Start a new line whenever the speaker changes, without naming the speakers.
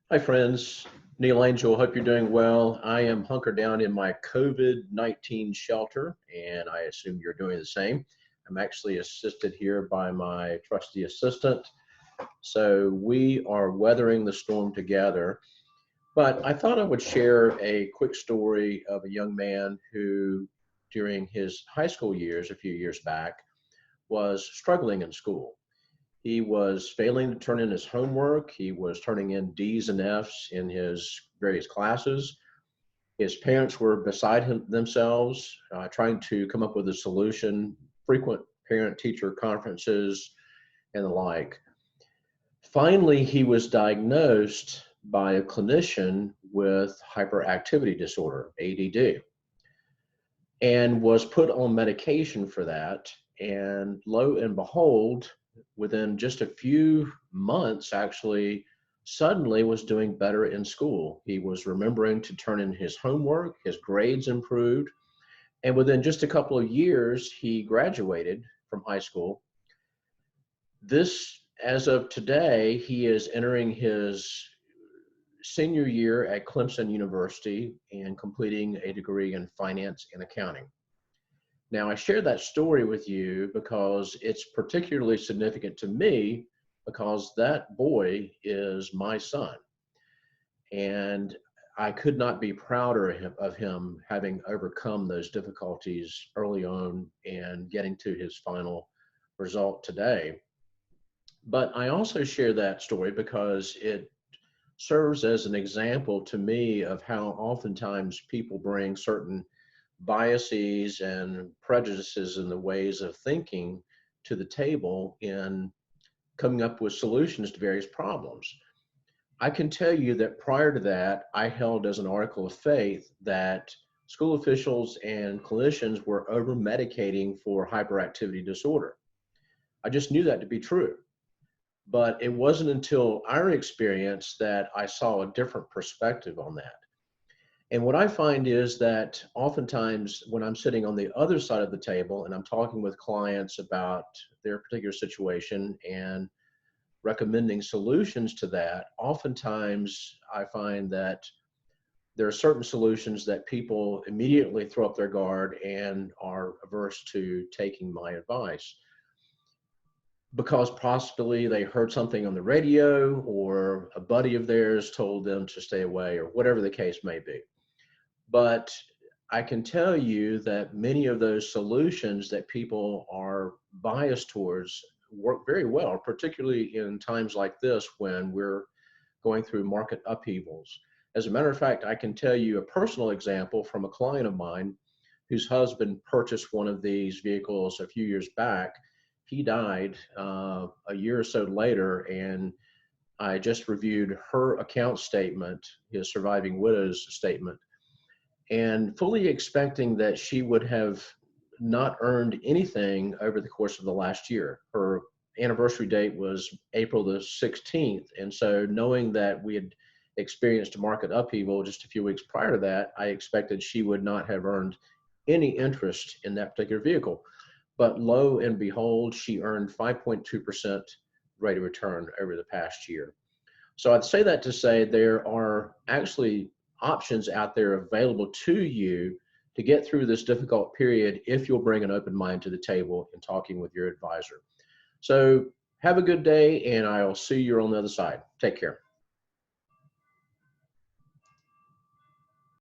Hi, friends. Neil Angel, hope you're doing well. I am hunkered down in my COVID-19 shelter, and I assume you're doing the same. I'm actually assisted here by my trusty assistant. So we are weathering the storm together. But I thought I would share a quick story of a young man who, during his high school years, a few years back, was struggling in school. He was failing to turn in his homework. He was turning in D's and F's in his various classes. His parents were beside themselves, trying to come up with a solution, frequent parent teacher conferences and the like. Finally, he was diagnosed by a clinician with hyperactivity disorder, ADD, and was put on medication for that. And lo and behold, within just a few months, actually, suddenly was doing better in school. He was remembering to turn in his homework, his grades improved, and within just a couple of years, he graduated from high school. This, as of today, he is entering his senior year at Clemson University and completing a degree in finance and accounting. Now, I share that story with you because it's particularly significant to me because that boy is my son. And I could not be prouder of him having overcome those difficulties early on and getting to his final result today. But I also share that story because it serves as an example to me of how oftentimes people bring certain biases and prejudices and the ways of thinking to the table in coming up with solutions to various problems. I can tell you that prior to that, I held as an article of faith that school officials and clinicians were over medicating for hyperactivity disorder. I just knew that to be true. But it wasn't until our experience that I saw a different perspective on that. And what I find is that oftentimes when I'm sitting on the other side of the table and I'm talking with clients about their particular situation and recommending solutions to that, oftentimes I find that there are certain solutions that people immediately throw up their guard and are averse to taking my advice because possibly they heard something on the radio or a buddy of theirs told them to stay away or whatever the case may be. But I can tell you that many of those solutions that people are biased towards work very well, particularly in times like this when we're going through market upheavals. As a matter of fact, I can tell you a personal example from a client of mine whose husband purchased one of these vehicles a few years back. He died a year or so later, and I just reviewed her account statement, his surviving widow's statement, and fully expecting that she would have not earned anything over the course of the last year. Her anniversary date was April the 16th. And so, knowing that we had experienced a market upheaval just a few weeks prior to that, I expected she would not have earned any interest in that particular vehicle. But lo and behold, she earned 5.2% rate of return over the past year. So I'd say that to say there are actually options out there available to you to get through this difficult period if you'll bring an open mind to the table in talking with your advisor. So have a good day, and I'll see you on the other side. Take care.